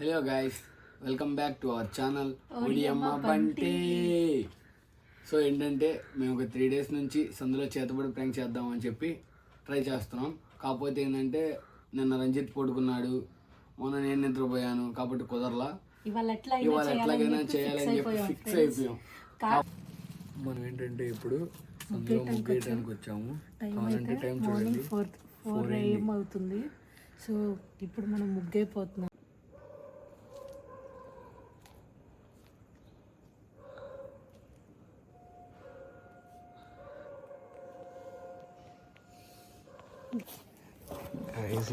Hello guys, welcome back to our channel Odiyamma Bunty. So ఏంటంటే మేము ఒక 3 days నుంచి సందులో చేతబడి ప్రాంక్ చేద్దామని చెప్పి ట్రై చేస్తున్నాం. కాకపోతే ఏంటంటే నిన్న రంజిత్ పడుకున్నాడు, మొన్న నేను నిద్రపోయాను, కాబట్టి కుదరలా. ఇవాళ ఎట్లాగైనా చేయాలని చెప్పి ఫిక్స్ అయిపోయాం. మనం ఏంటంటే ఇప్పుడు సందులో ముగ్గేయడానికి వచ్చాము. కావాలంటే టైం చూడండి, 4 AM అవుతుంది. సో ఇప్పుడు మనం ముగ్గైపోతున్నాం.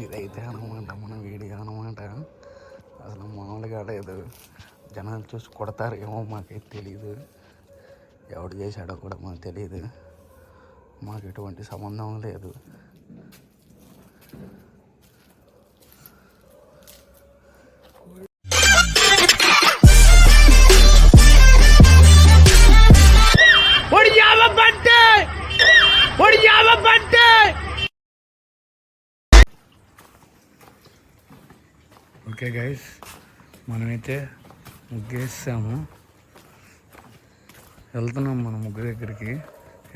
ఇదైతే అనమాట మన వీడియో అనమాట. అసలు మామూలుగా లేదు, జనాలు చూసి కొడతారు ఏమో మాకైతే తెలీదు, ఎవడు చేశాడో కూడా మాకు తెలియదు, మాకు ఎటువంటి సంబంధం లేదు. ఓకే గైస్, మనమైతే ముగ్గేసాము, వెళ్తున్నాం మన ముగ్గు దగ్గరికి.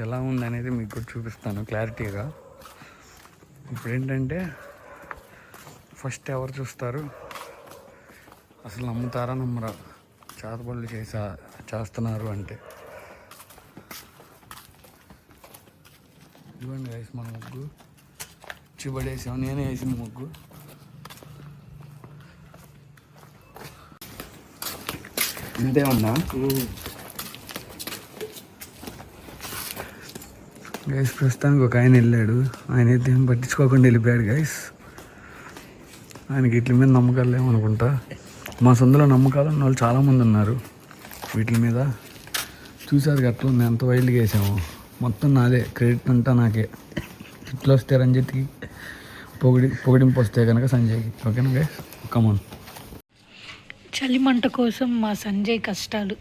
ఎలా ఉందనేది మీకు కూడా చూపిస్తాను క్లారిటీగా. ఇప్పుడు ఏంటంటే ఫస్ట్ ఎవరు చూస్తారు, అసలు నమ్ముతారా నమ్మరా చేతబడులు చేస్తున్నారు అంటే. ఇవ్వండి గైస్ మన ముగ్గు, చిబడేసాము, నేనే వేసిన ముగ్గు. ఇంతే ఉన్నా గైస్. ప్రస్తుతానికి ఒక ఆయన వెళ్ళాడు, ఆయన అయితే ఏం పట్టించుకోకుండా వెళ్ళిపోయాడు గైస్. ఆయనకి వీటి మీద నమ్మకాలు లేవనుకుంటా. మా సొంతలో నమ్మకాలు ఉన్న వాళ్ళు చాలామంది ఉన్నారు వీటి మీద. చూసారు అట్లా ఉంది, ఎంత వైల్డ్గా వేసాము. మొత్తం నాదే, క్రెడిట్ అంతా నాకే. ఇట్లా వస్తే రంజిత్కి, పొగిడింపు వస్తే కనుక సంజయ్కి. ఓకేనా గైస్, కమాన్. చలిమంట కోసం మా సంజయ్ కష్టాలు.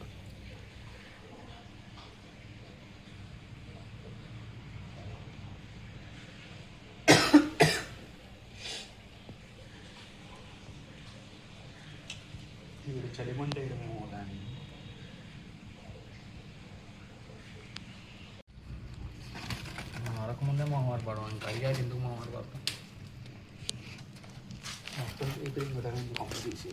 చలిమంట వరకముందే మొహమాట పడడం, ఇంకా అయ్యాక ఎందుకు మొహమాట పడతాం. తీసి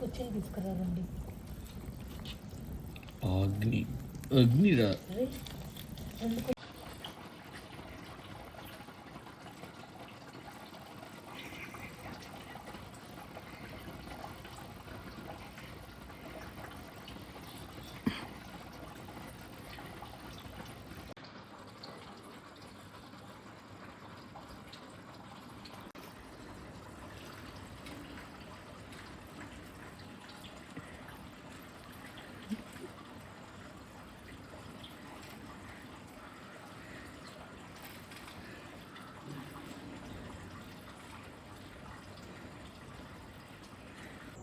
వచ్చేది తీసుకురారండి. అగ్నిరా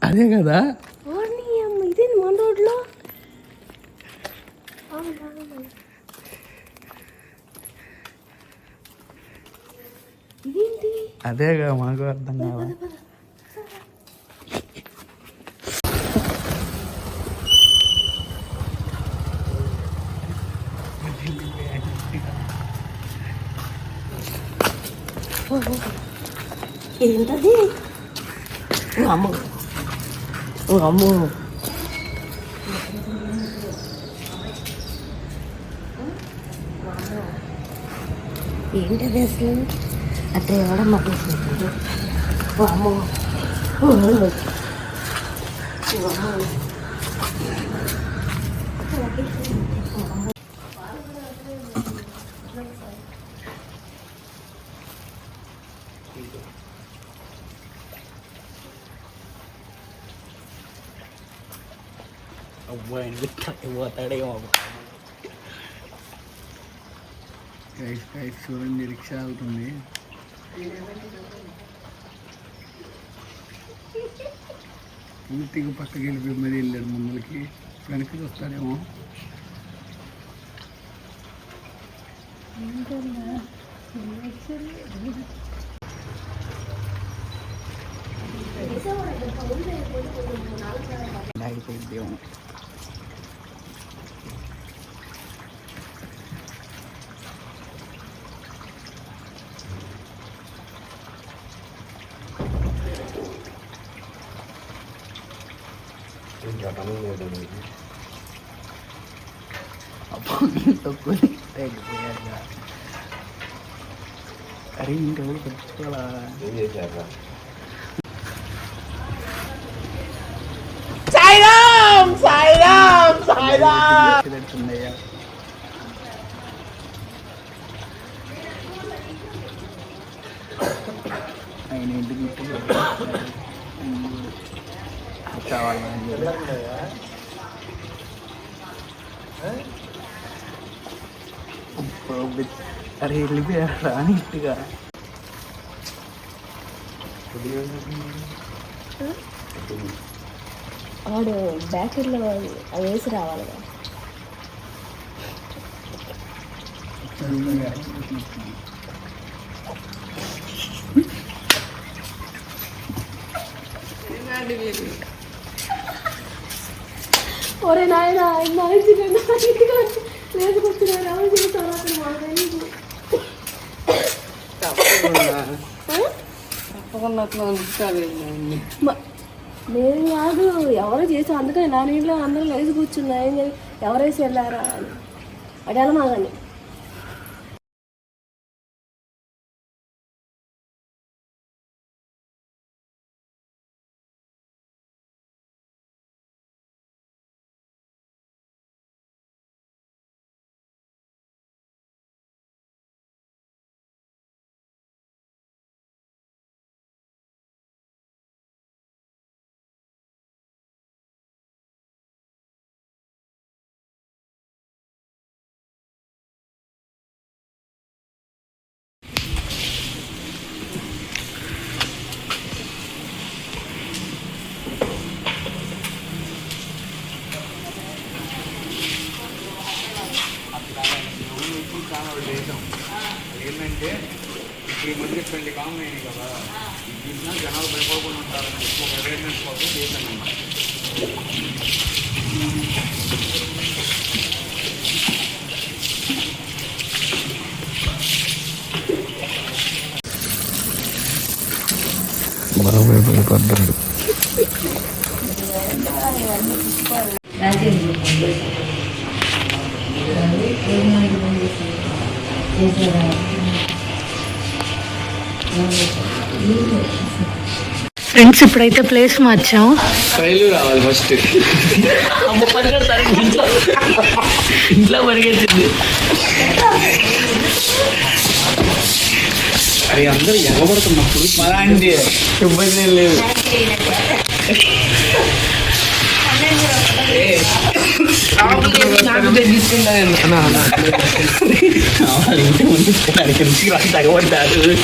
అదే కదా. ఇదే మన రోడ్లో ఇదేంటి? అదేగా మాకు అర్థం కావాలి. ఏంటది? అమ్మ అమ్మో, ఏంటది అసలు? అట్లా ఎవడమ్మా తీసుకుంటాడు? అమ్మో అబ్బాయి పోతాడేమో. చూడండి, రిక్షా అవుతుంది. పూర్తిగా పక్కకి వెళ్ళిపోయి మరీ వెళ్ళాడు ముందుకి, వెనక్కి వస్తాడేమో. అయిపోయిందేమో. తక్కువ అరే ఇంకెవరు తెచ్చుకోవాలా ఏం చేశారా? ఆయన ఇంటికి కావాలని అరే వెళ్ళిపోయారా నీట్గా. వాడు బ్యాకెట్లో అది వేసి రావాలి కదా. ఒరే నాయన లేదుకొచ్చినారు ఎవరు చేస్తారు అతను నేను కాదు ఎవరో చేసాం, అందుకని నా నీళ్ళు అందరూ లేచి కూర్చున్నా. ఎవరేసి వెళ్ళారా అని అడేలా మాగండి. ఏంటంటే ఈ మధ్య పెళ్లి కామన్ అయినాయి కదా, చూసినా జనాలు భయపడకుండా ఉంటారని చెప్పి ఒక అవేర్నెస్ కోసం చేశాను అన్నమాట. బాబాయ్ భయపడ్డాడు. ఫ్రెండ్స్ ఇప్పుడైతే ప్లేస్ మార్చాం. స్టైలు రావాలి ఫస్ట్. ఇంట్లో పరిగెత్తింది. అది అందరూ ఎగబడుతున్నప్పుడు అలాంటి ఇబ్బంది లేదు. ఇంటి ముందు తగబడ్డారు.